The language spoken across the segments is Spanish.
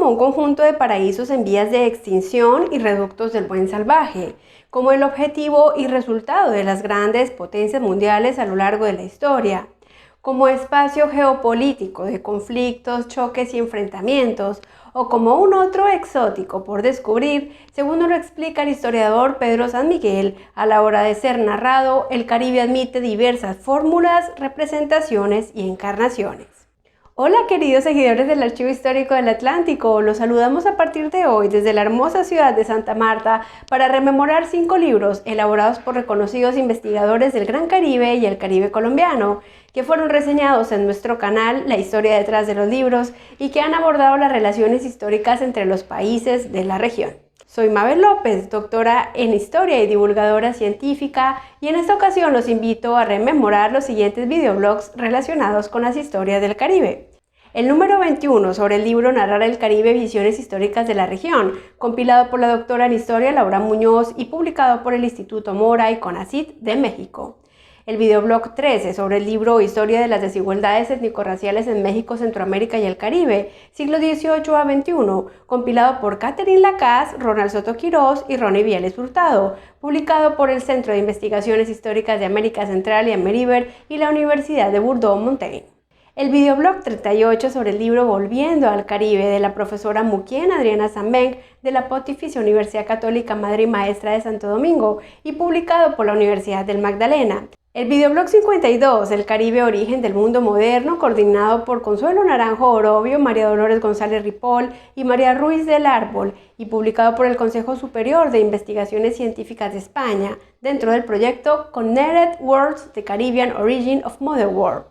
como un conjunto de paraísos en vías de extinción y reductos del buen salvaje, como el objetivo y resultado de las grandes potencias mundiales a lo largo de la historia, como espacio geopolítico de conflictos, choques y enfrentamientos, o como un otro exótico por descubrir, según nos lo explica el historiador Pedro San Miguel, a la hora de ser narrado, el Caribe admite diversas fórmulas, representaciones y encarnaciones. Hola queridos seguidores del Archivo Histórico del Atlántico, los saludamos a partir de hoy desde la hermosa ciudad de Santa Marta para rememorar 5 libros elaborados por reconocidos investigadores del Gran Caribe y el Caribe colombiano, que fueron reseñados en nuestro canal La Historia detrás de los libros y que han abordado las relaciones históricas entre los países de la región. Soy Mabel López, doctora en Historia y divulgadora científica, y en esta ocasión los invito a rememorar los siguientes videoblogs relacionados con las historias del Caribe. El número 21 sobre el libro Narrar el Caribe, Visiones Históricas de la Región, compilado por la doctora en Historia Laura Muñoz y publicado por el Instituto Mora y CONACYT de México. El videoblog 13 sobre el libro Historia de las desigualdades étnico-raciales en México, Centroamérica y el Caribe, siglo XVIII a XXI, compilado por Catherine Lacaze, Ronald Soto Quirós y Ronnie Vieles Hurtado, publicado por el Centro de Investigaciones Históricas de América Central y Ameriver y la Universidad de Bordeaux-Montaigne. El videoblog 38 sobre el libro Volviendo al Caribe de la profesora Muquien Adriana Sambeng de la Pontificia Universidad Católica Madre y Maestra de Santo Domingo y publicado por la Universidad del Magdalena. El videoblog 52, El Caribe, Origen del Mundo Moderno, coordinado por Consuelo Naranjo Orobio, María Dolores González Ripoll y María Ruiz del Árbol, y publicado por el Consejo Superior de Investigaciones Científicas de España, dentro del proyecto Connected Worlds, The Caribbean Origin of Modern World.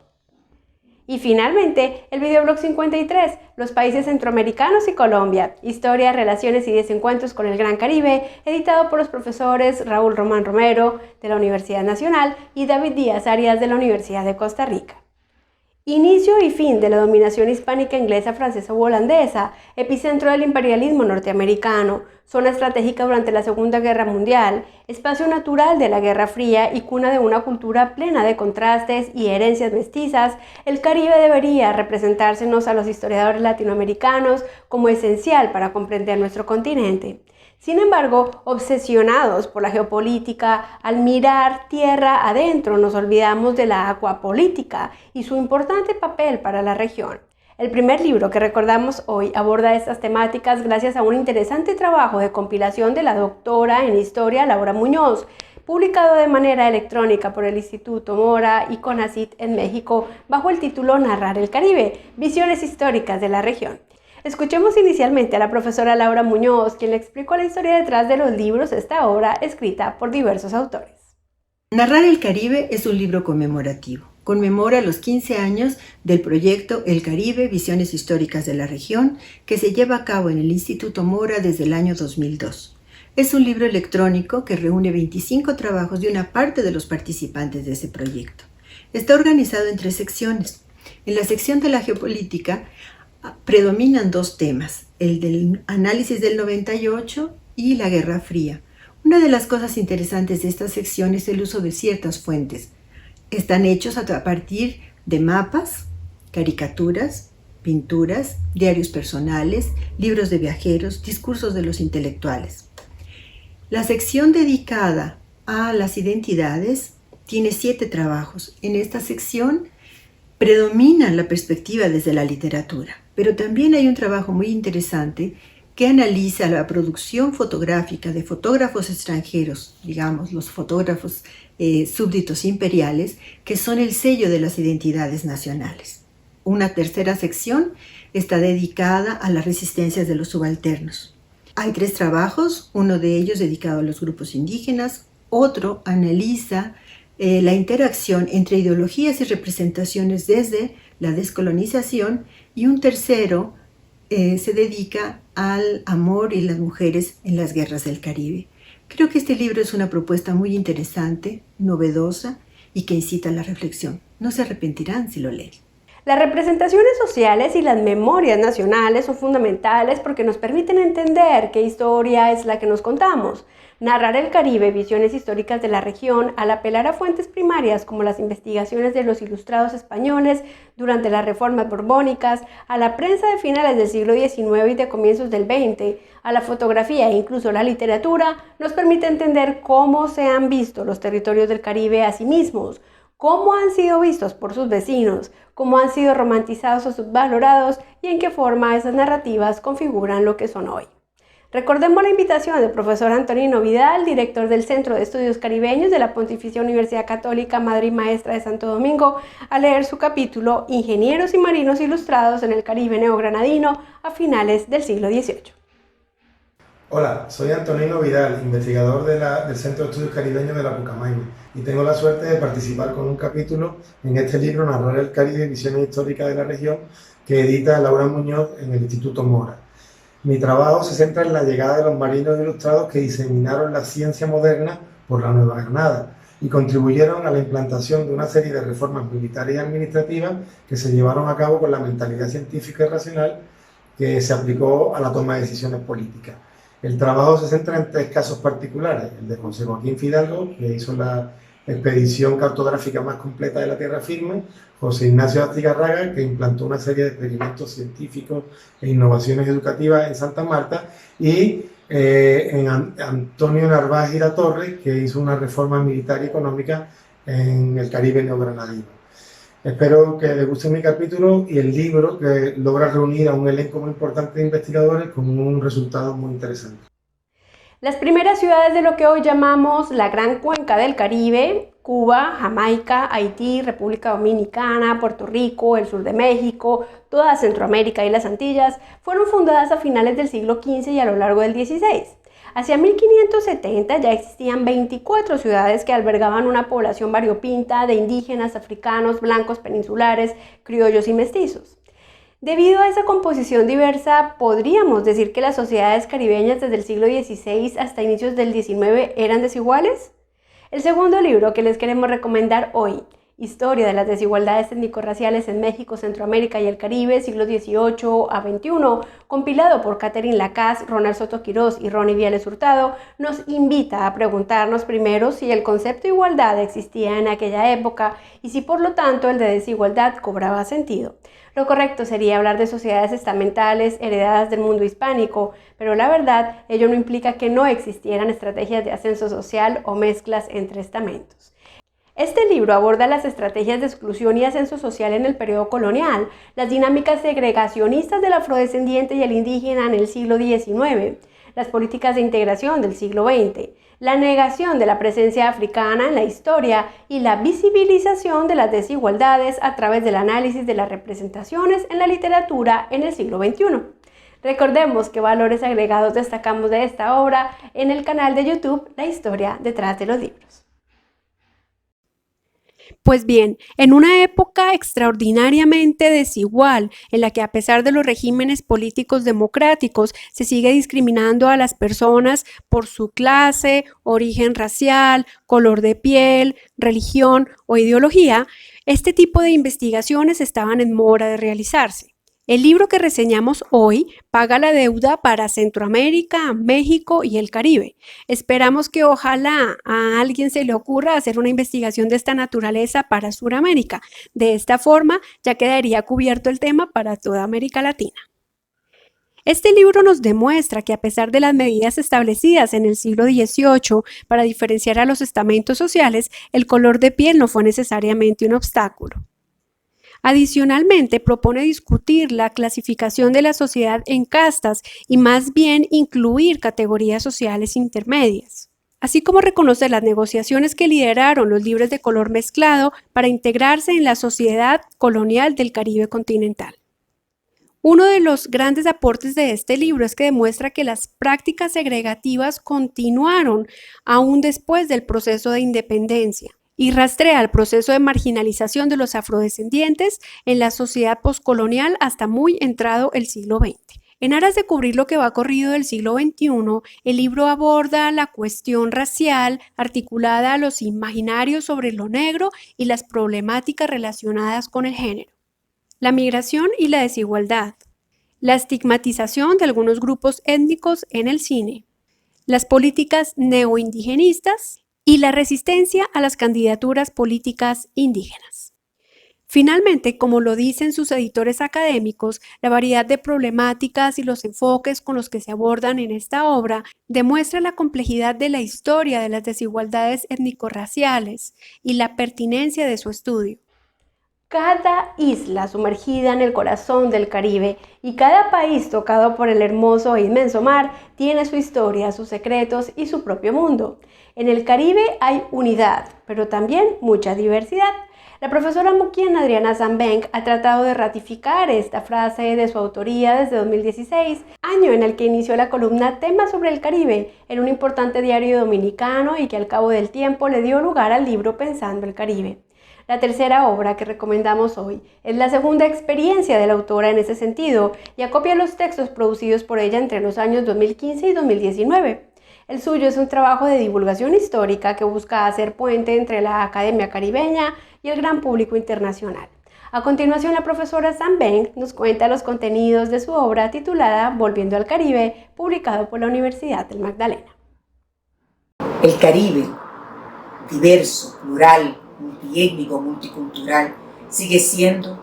Y finalmente, el videoblog 53, Los países centroamericanos y Colombia, Historia, Relaciones y Desencuentros con el Gran Caribe, editado por los profesores Raúl Román Romero de la Universidad Nacional y David Díaz Arias de la Universidad de Costa Rica. Inicio y fin de la dominación hispánica inglesa, francesa o holandesa, epicentro del imperialismo norteamericano, zona estratégica durante la Segunda Guerra Mundial, espacio natural de la Guerra Fría y cuna de una cultura plena de contrastes y herencias mestizas, el Caribe debería representársenos a los historiadores latinoamericanos como esencial para comprender nuestro continente. Sin embargo, obsesionados por la geopolítica, al mirar tierra adentro nos olvidamos de la acuapolítica y su importante papel para la región. El primer libro que recordamos hoy aborda estas temáticas gracias a un interesante trabajo de compilación de la doctora en Historia Laura Muñoz, publicado de manera electrónica por el Instituto Mora y CONACYT en México bajo el título Narrar el Caribe, Visiones Históricas de la Región. Escuchemos inicialmente a la profesora Laura Muñoz, quien le explicó la historia detrás de los libros de esta obra escrita por diversos autores. Narrar el Caribe es un libro conmemorativo. Conmemora los 15 años del proyecto El Caribe, Visiones Históricas de la Región, que se lleva a cabo en el Instituto Mora desde el año 2002. Es un libro electrónico que reúne 25 trabajos de una parte de los participantes de ese proyecto. Está organizado en 3 secciones. En la sección de la geopolítica predominan 2 temas, el del análisis del 98 y la Guerra Fría. Una de las cosas interesantes de esta sección es el uso de ciertas fuentes. Están hechos a partir de mapas, caricaturas, pinturas, diarios personales, libros de viajeros, discursos de los intelectuales. La sección dedicada a las identidades tiene 7 trabajos. En esta sección predomina la perspectiva desde la literatura, pero también hay un trabajo muy interesante que analiza la producción fotográfica de fotógrafos extranjeros, digamos los fotógrafos súbditos imperiales, que son el sello de las identidades nacionales. Una tercera sección está dedicada a las resistencias de los subalternos. Hay 3 trabajos, uno de ellos dedicado a los grupos indígenas, otro analiza la interacción entre ideologías y representaciones desde la descolonización, y un tercero se dedica al amor y las mujeres en las guerras del Caribe. Creo que este libro es una propuesta muy interesante, novedosa y que incita a la reflexión. No se arrepentirán si lo leen. Las representaciones sociales y las memorias nacionales son fundamentales porque nos permiten entender qué historia es la que nos contamos. Narrar el Caribe, visiones históricas de la región, al apelar a fuentes primarias como las investigaciones de los ilustrados españoles durante las reformas borbónicas, a la prensa de finales del siglo XIX y de comienzos del XX, a la fotografía e incluso la literatura, nos permite entender cómo se han visto los territorios del Caribe a sí mismos, cómo han sido vistos por sus vecinos, cómo han sido romantizados o subvalorados y en qué forma esas narrativas configuran lo que son hoy. Recordemos la invitación del profesor Antonino Vidal, director del Centro de Estudios Caribeños de la Pontificia Universidad Católica Madre y Maestra de Santo Domingo, a leer su capítulo Ingenieros y Marinos Ilustrados en el Caribe Neogranadino a finales del siglo XVIII. Hola, soy Antonino Vidal, investigador del Centro de Estudios Caribeños de la Pucamaima, y tengo la suerte de participar con un capítulo en este libro Narrar el Caribe, visiones históricas de la región, que edita Laura Muñoz en el Instituto Mora. Mi trabajo se centra en la llegada de los marinos ilustrados que diseminaron la ciencia moderna por la Nueva Granada y contribuyeron a la implantación de una serie de reformas militares y administrativas que se llevaron a cabo con la mentalidad científica y racional que se aplicó a la toma de decisiones políticas. El trabajo se centra en 3 casos particulares: el de José Joaquín Fidalgo, que hizo la expedición cartográfica más completa de la tierra firme; José Ignacio Astigarraga, que implantó una serie de experimentos científicos e innovaciones educativas en Santa Marta; y en Antonio Narváez Giratorre, que hizo una reforma militar y económica en el Caribe neogranadino. Espero que les guste mi capítulo y el libro, que logra reunir a un elenco muy importante de investigadores con un resultado muy interesante. Las primeras ciudades de lo que hoy llamamos la Gran Cuenca del Caribe, Cuba, Jamaica, Haití, República Dominicana, Puerto Rico, el sur de México, toda Centroamérica y las Antillas, fueron fundadas a finales del siglo XV y a lo largo del XVI. Hacia 1570 ya existían 24 ciudades que albergaban una población variopinta de indígenas, africanos, blancos, peninsulares, criollos y mestizos. Debido a esa composición diversa, podríamos decir que las sociedades caribeñas desde el siglo XVI hasta inicios del XIX eran desiguales. El segundo libro que les queremos recomendar hoy, Historia de las desigualdades étnico-raciales en México, Centroamérica y el Caribe, siglos XVIII a XXI, compilado por Catherine Lacaze, Ronald Soto Quirós y Ronnie Viales Hurtado, nos invita a preguntarnos primero si el concepto de igualdad existía en aquella época y si por lo tanto el de desigualdad cobraba sentido. Lo correcto sería hablar de sociedades estamentales heredadas del mundo hispánico, pero la verdad, ello no implica que no existieran estrategias de ascenso social o mezclas entre estamentos. Este libro aborda las estrategias de exclusión y ascenso social en el periodo colonial, las dinámicas segregacionistas del afrodescendiente y el indígena en el siglo XIX, las políticas de integración del siglo XX, la negación de la presencia africana en la historia y la visibilización de las desigualdades a través del análisis de las representaciones en la literatura en el siglo XXI. Recordemos qué valores agregados destacamos de esta obra en el canal de YouTube La Historia detrás de los libros. Pues bien, en una época extraordinariamente desigual, en la que a pesar de los regímenes políticos democráticos se sigue discriminando a las personas por su clase, origen racial, color de piel, religión o ideología, este tipo de investigaciones estaban en mora de realizarse. El libro que reseñamos hoy paga la deuda para Centroamérica, México y el Caribe. Esperamos que ojalá a alguien se le ocurra hacer una investigación de esta naturaleza para Sudamérica. De esta forma ya quedaría cubierto el tema para toda América Latina. Este libro nos demuestra que a pesar de las medidas establecidas en el siglo XVIII para diferenciar a los estamentos sociales, el color de piel no fue necesariamente un obstáculo. Adicionalmente, propone discutir la clasificación de la sociedad en castas y más bien incluir categorías sociales intermedias, así como reconocer las negociaciones que lideraron los libres de color mezclado para integrarse en la sociedad colonial del Caribe continental. Uno de los grandes aportes de este libro es que demuestra que las prácticas segregativas continuaron aún después del proceso de independencia, y rastrea el proceso de marginalización de los afrodescendientes en la sociedad poscolonial hasta muy entrado el siglo XX. En aras de cubrir lo que va corrido del siglo XXI, el libro aborda la cuestión racial articulada a los imaginarios sobre lo negro y las problemáticas relacionadas con el género, la migración y la desigualdad, la estigmatización de algunos grupos étnicos en el cine, las políticas neoindigenistas y la resistencia a las candidaturas políticas indígenas. Finalmente, como lo dicen sus editores académicos, la variedad de problemáticas y los enfoques con los que se abordan en esta obra demuestra la complejidad de la historia de las desigualdades étnico-raciales y la pertinencia de su estudio. Cada isla sumergida en el corazón del Caribe y cada país tocado por el hermoso e inmenso mar tiene su historia, sus secretos y su propio mundo. En el Caribe hay unidad, pero también mucha diversidad. La profesora muquiana Adriana Sandbench ha tratado de ratificar esta frase de su autoría desde 2016, año en el que inició la columna Temas sobre el Caribe en un importante diario dominicano y que al cabo del tiempo le dio lugar al libro Pensando el Caribe. La tercera obra que recomendamos hoy es la segunda experiencia de la autora en ese sentido y acopia los textos producidos por ella entre los años 2015 y 2019. El suyo es un trabajo de divulgación histórica que busca hacer puente entre la academia caribeña y el gran público internacional. A continuación, la profesora Sandbench nos cuenta los contenidos de su obra titulada Volviendo al Caribe, publicado por la Universidad del Magdalena. El Caribe, diverso, plural, multiétnico, multicultural, sigue siendo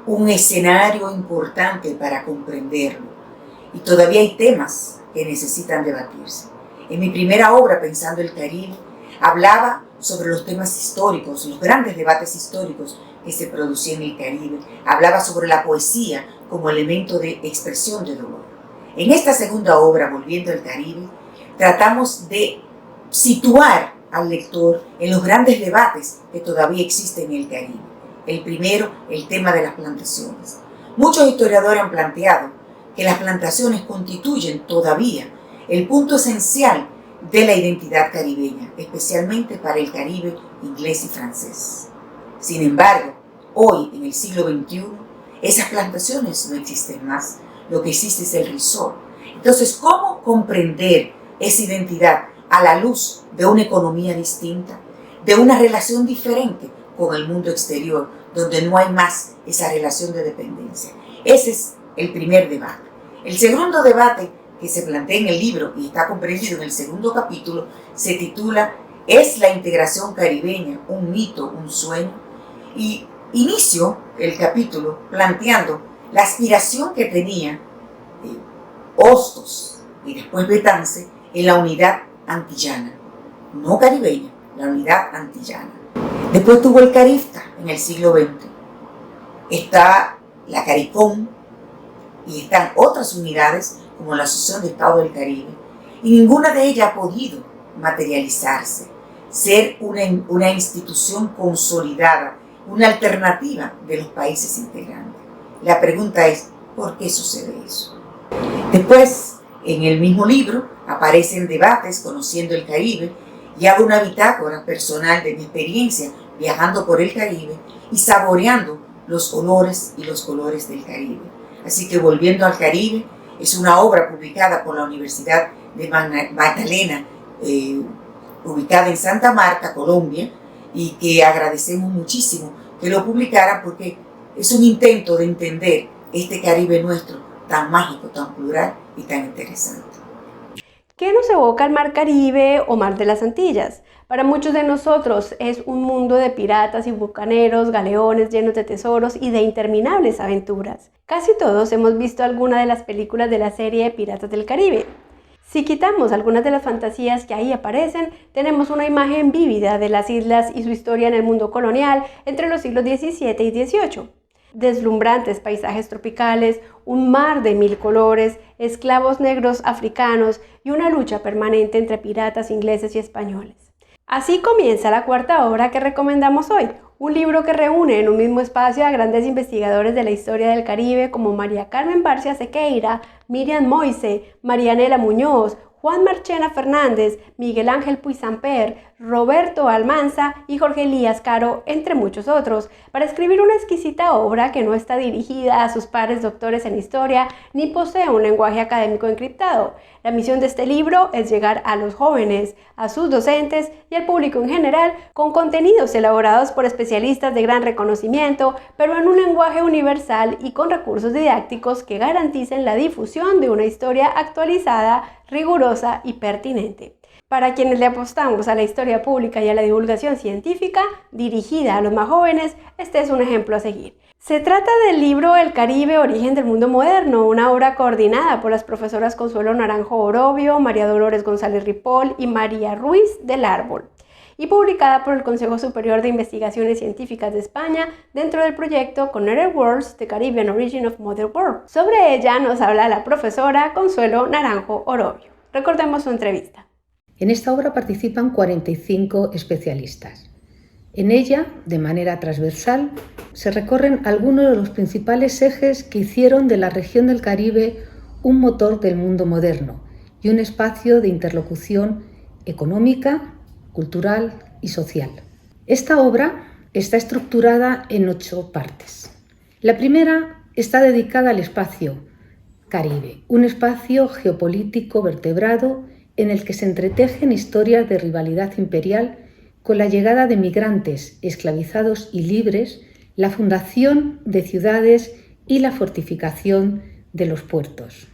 un escenario importante para comprenderlo y todavía hay temas que necesitan debatirse. En mi primera obra, Pensando el Caribe, hablaba sobre los temas históricos, los grandes debates históricos que se producían en el Caribe. Hablaba sobre la poesía como elemento de expresión de dolor. En esta segunda obra, Volviendo al Caribe, tratamos de situar al lector en los grandes debates que todavía existen en el Caribe. El primero, el tema de las plantaciones. Muchos historiadores han planteado que las plantaciones constituyen todavía el punto esencial de la identidad caribeña, especialmente para el Caribe inglés y francés. Sin embargo, hoy, en el siglo XXI, esas plantaciones no existen más. Lo que existe es el resort. Entonces, ¿cómo comprender esa identidad a la luz de una economía distinta, de una relación diferente con el mundo exterior, donde no hay más esa relación de dependencia? Ese es el primer debate. El segundo debate que se plantea en el libro y está comprendido en el segundo capítulo se titula ¿Es la integración caribeña un mito, un sueño? Y inicio el capítulo planteando la aspiración que tenía Hostos y después Betance en la unidad antillana, no caribeña, la unidad antillana. Después tuvo el Carifta en el siglo XX, está la CARICOM y están otras unidades como la Asociación de Estados del Caribe, y ninguna de ellas ha podido materializarse, ser una institución consolidada, una alternativa de los países integrantes. La pregunta es, ¿por qué sucede eso? Después, en el mismo libro, aparecen debates conociendo el Caribe y hago una bitácora personal de mi experiencia viajando por el Caribe y saboreando los olores y los colores del Caribe. Así que Volviendo al Caribe es una obra publicada por la Universidad de Magdalena, ubicada en Santa Marta, Colombia, y que agradecemos muchísimo que lo publicara porque es un intento de entender este Caribe nuestro tan mágico, tan plural y tan interesante. ¿Qué nos evoca el Mar Caribe o Mar de las Antillas? Para muchos de nosotros es un mundo de piratas y bucaneros, galeones llenos de tesoros y de interminables aventuras. Casi todos hemos visto alguna de las películas de la serie Piratas del Caribe. Si quitamos algunas de las fantasías que ahí aparecen, tenemos una imagen vívida de las islas y su historia en el mundo colonial entre los siglos XVII y XVIII. Deslumbrantes paisajes tropicales, un mar de 1000 colores, esclavos negros africanos y una lucha permanente entre piratas ingleses y españoles. Así comienza la cuarta obra que recomendamos hoy, un libro que reúne en un mismo espacio a grandes investigadores de la historia del Caribe como María Carmen Barcia Sequeira, Miriam Moise, Marianela Muñoz, Juan Marchena Fernández, Miguel Ángel Puisamper, Roberto Almanza y Jorge Elías Caro, entre muchos otros, para escribir una exquisita obra que no está dirigida a sus pares doctores en historia ni posee un lenguaje académico encriptado. La misión de este libro es llegar a los jóvenes, a sus docentes y al público en general con contenidos elaborados por especialistas de gran reconocimiento, pero en un lenguaje universal y con recursos didácticos que garanticen la difusión de una historia actualizada, rigurosa y pertinente. Para quienes le apostamos a la historia pública y a la divulgación científica dirigida a los más jóvenes, este es un ejemplo a seguir. Se trata del libro El Caribe, origen del mundo moderno, una obra coordinada por las profesoras Consuelo Naranjo Orobio, María Dolores González Ripoll y María Ruiz del Árbol, y publicada por el Consejo Superior de Investigaciones Científicas de España dentro del proyecto Connected Worlds, The Caribbean Origin of Modern World. Sobre ella nos habla la profesora Consuelo Naranjo Orobio. Recordemos su entrevista. En esta obra participan 45 especialistas. En ella, de manera transversal, se recorren algunos de los principales ejes que hicieron de la región del Caribe un motor del mundo moderno y un espacio de interlocución económica, cultural y social. Esta obra está estructurada en 8 partes. La primera está dedicada al espacio Caribe, un espacio geopolítico vertebrado en el que se entretejen historias de rivalidad imperial con la llegada de migrantes esclavizados y libres, la fundación de ciudades y la fortificación de los puertos.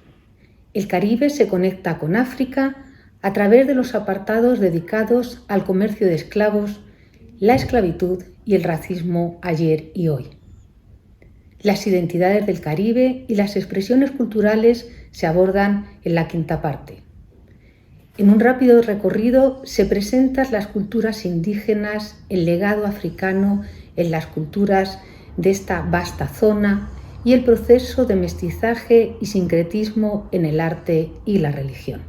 El Caribe se conecta con África a través de los apartados dedicados al comercio de esclavos, la esclavitud y el racismo ayer y hoy. Las identidades del Caribe y las expresiones culturales se abordan en la quinta parte. En un rápido recorrido se presentan las culturas indígenas, el legado africano en las culturas de esta vasta zona y el proceso de mestizaje y sincretismo en el arte y la religión.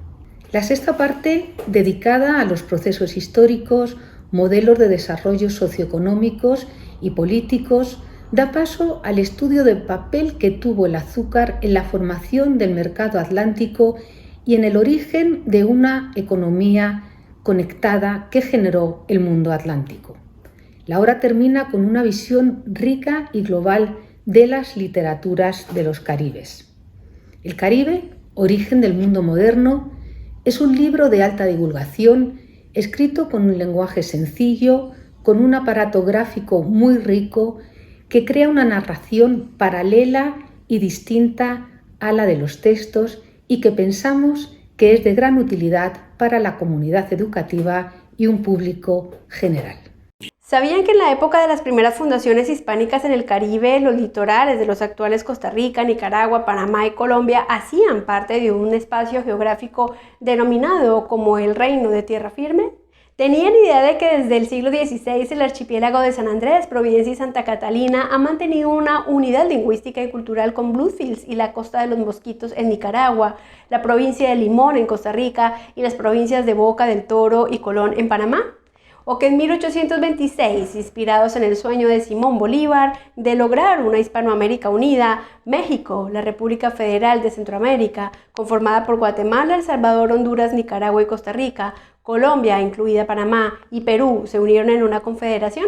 La sexta parte, dedicada a los procesos históricos, modelos de desarrollo socioeconómicos y políticos, da paso al estudio del papel que tuvo el azúcar en la formación del mercado atlántico y en el origen de una economía conectada que generó el mundo atlántico. La obra termina con una visión rica y global de las literaturas de los Caribes. El Caribe, origen del mundo moderno, es un libro de alta divulgación, escrito con un lenguaje sencillo, con un aparato gráfico muy rico, que crea una narración paralela y distinta a la de los textos y que pensamos que es de gran utilidad para la comunidad educativa y un público general. ¿Sabían que en la época de las primeras fundaciones hispánicas en el Caribe, los litorales de los actuales Costa Rica, Nicaragua, Panamá y Colombia hacían parte de un espacio geográfico denominado como el Reino de Tierra Firme? ¿Tenían idea de que desde el siglo XVI el archipiélago de San Andrés, Providencia y Santa Catalina ha mantenido una unidad lingüística y cultural con Bluefields y la Costa de los Mosquitos en Nicaragua, la provincia de Limón en Costa Rica y las provincias de Boca del Toro y Colón en Panamá? ¿O que en 1826, inspirados en el sueño de Simón Bolívar de lograr una Hispanoamérica unida, México, la República Federal de Centroamérica, conformada por Guatemala, El Salvador, Honduras, Nicaragua y Costa Rica, Colombia, incluida Panamá, y Perú se unieron en una confederación?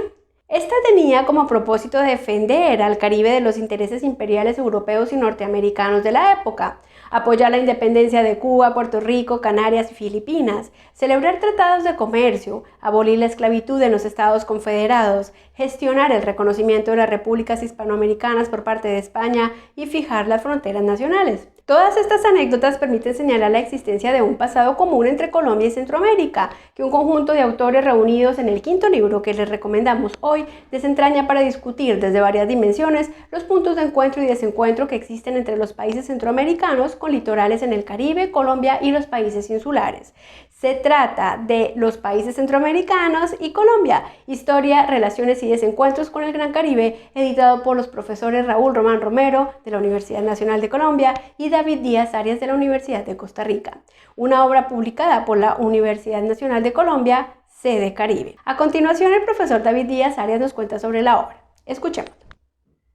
Esta tenía como propósito defender al Caribe de los intereses imperiales europeos y norteamericanos de la época, apoyar la independencia de Cuba, Puerto Rico, Canarias y Filipinas, celebrar tratados de comercio, abolir la esclavitud en los Estados Confederados, gestionar el reconocimiento de las repúblicas hispanoamericanas por parte de España y fijar las fronteras nacionales. Todas estas anécdotas permiten señalar la existencia de un pasado común entre Colombia y Centroamérica, que un conjunto de autores reunidos en el quinto libro que les recomendamos hoy desentraña para discutir desde varias dimensiones los puntos de encuentro y desencuentro que existen entre los países centroamericanos con litorales en el Caribe, Colombia y los países insulares. Se trata de los países centroamericanos y Colombia, historia, relaciones y desencuentros con el Gran Caribe, editado por los profesores Raúl Román Romero de la Universidad Nacional de Colombia y David Díaz Arias de la Universidad de Costa Rica. Una obra publicada por la Universidad Nacional de Colombia, sede Caribe. A continuación, el profesor David Díaz Arias nos cuenta sobre la obra. Escuchemos.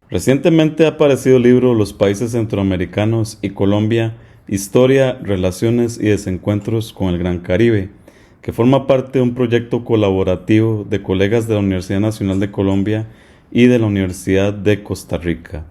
Recientemente ha aparecido el libro Los países centroamericanos y Colombia, Historia, Relaciones y Desencuentros con el Gran Caribe, que forma parte de un proyecto colaborativo de colegas de la Universidad Nacional de Colombia y de la Universidad de Costa Rica.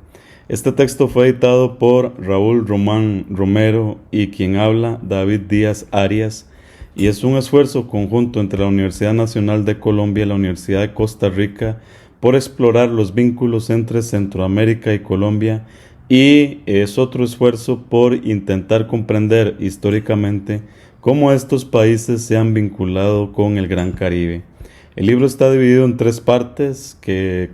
Este texto fue editado por Raúl Román Romero y quien habla, David Díaz Arias, y es un esfuerzo conjunto entre la Universidad Nacional de Colombia y la Universidad de Costa Rica por explorar los vínculos entre Centroamérica y Colombia y es otro esfuerzo por intentar comprender históricamente cómo estos países se han vinculado con el Gran Caribe. El libro está dividido en 3 partes que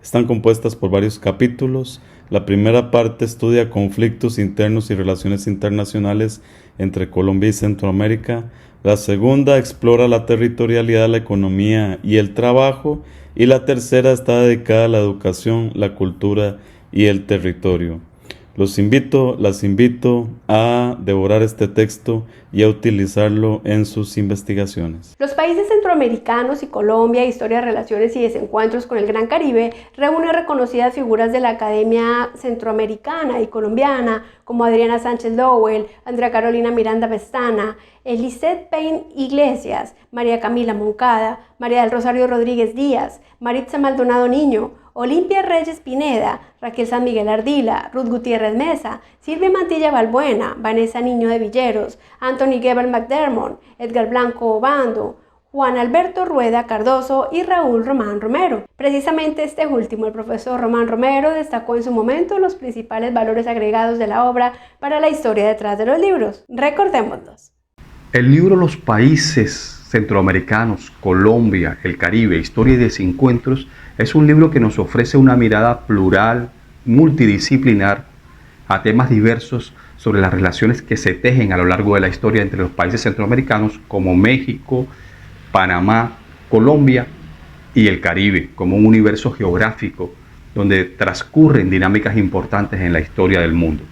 están compuestas por varios capítulos. La primera parte estudia conflictos internos y relaciones internacionales entre Colombia y Centroamérica. La segunda explora la territorialidad, la economía y el trabajo. Y la tercera está dedicada a la educación, la cultura y el territorio. Las invito a devorar este texto y a utilizarlo en sus investigaciones. Los países centroamericanos y Colombia, historia, relaciones y desencuentros con el Gran Caribe, reúne reconocidas figuras de la Academia Centroamericana y Colombiana, como Adriana Sánchez Lowell, Andrea Carolina Miranda Pestana, Eliseth Payne Iglesias, María Camila Moncada, María del Rosario Rodríguez Díaz, Maritza Maldonado Niño, Olimpia Reyes Pineda, Raquel San Miguel Ardila, Ruth Gutiérrez Mesa, Silvia Mantilla Balbuena, Vanessa Niño de Villeros, Anthony Gebel McDermott, Edgar Blanco Obando, Juan Alberto Rueda Cardoso y Raúl Román Romero. Precisamente este último, el profesor Román Romero, destacó en su momento los principales valores agregados de la obra para la historia detrás de los libros. Recordémoslos. El libro Los países centroamericanos, Colombia, el Caribe, historia y desencuentros es un libro que nos ofrece una mirada plural, multidisciplinar, a temas diversos sobre las relaciones que se tejen a lo largo de la historia entre los países centroamericanos como México, Panamá, Colombia y el Caribe, como un universo geográfico donde transcurren dinámicas importantes en la historia del mundo.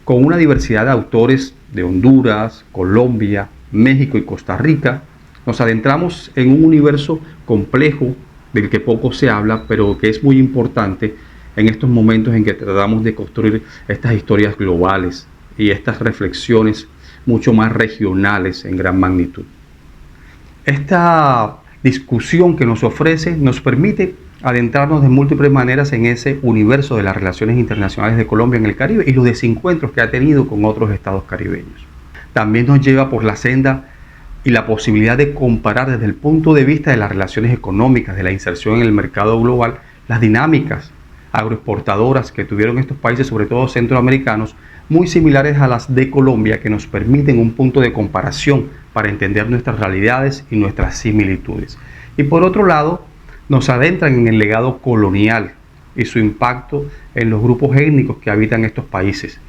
Con una diversidad de autores de Honduras, Colombia, México y Costa Rica, nos adentramos en un universo complejo del que poco se habla, pero que es muy importante en estos momentos en que tratamos de construir estas historias globales y estas reflexiones mucho más regionales en gran magnitud. Esta discusión que nos ofrece nos permite adentrarnos de múltiples maneras en ese universo de las relaciones internacionales de Colombia en el Caribe y los desencuentros que ha tenido con otros estados caribeños. También nos lleva por la senda y la posibilidad de comparar desde el punto de vista de las relaciones económicas, de la inserción en el mercado global, las dinámicas agroexportadoras que tuvieron estos países, sobre todo centroamericanos, muy similares a las de Colombia, que nos permiten un punto de comparación para entender nuestras realidades y nuestras similitudes. Y por otro lado, nos adentran en el legado colonial y su impacto en los grupos étnicos que habitan estos países,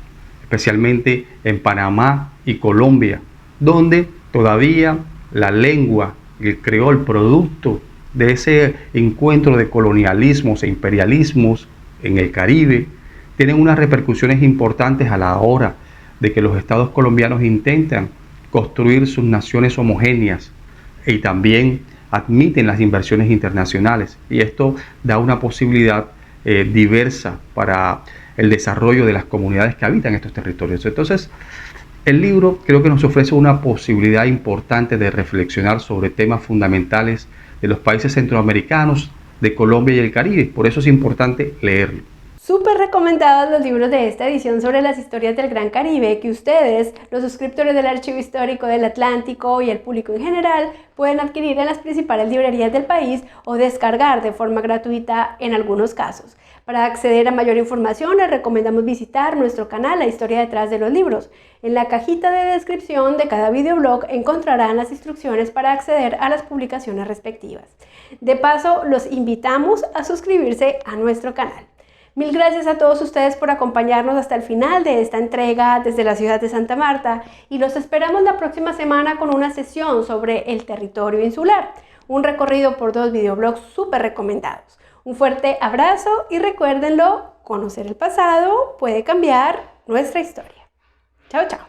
especialmente en Panamá y Colombia, donde todavía la lengua, el creol, producto de ese encuentro de colonialismos e imperialismos en el Caribe, tienen unas repercusiones importantes a la hora de que los estados colombianos intentan construir sus naciones homogéneas y también admiten las inversiones internacionales. Y esto da una posibilidad diversa para el desarrollo de las comunidades que habitan estos territorios. Entonces, el libro creo que nos ofrece una posibilidad importante de reflexionar sobre temas fundamentales de los países centroamericanos, de Colombia y el Caribe. Por eso es importante leerlo. Súper recomendados los libros de esta edición sobre las historias del Gran Caribe que ustedes, los suscriptores del Archivo Histórico del Atlántico y el público en general, pueden adquirir en las principales librerías del país o descargar de forma gratuita en algunos casos. Para acceder a mayor información les recomendamos visitar nuestro canal La Historia Detrás de los Libros. En la cajita de descripción de cada videoblog encontrarán las instrucciones para acceder a las publicaciones respectivas. De paso, los invitamos a suscribirse a nuestro canal. Mil gracias a todos ustedes por acompañarnos hasta el final de esta entrega desde la ciudad de Santa Marta y los esperamos la próxima semana con una sesión sobre el territorio insular, un recorrido por 2 videoblogs súper recomendados. Un fuerte abrazo y recuérdenlo, conocer el pasado puede cambiar nuestra historia. Chao, chao.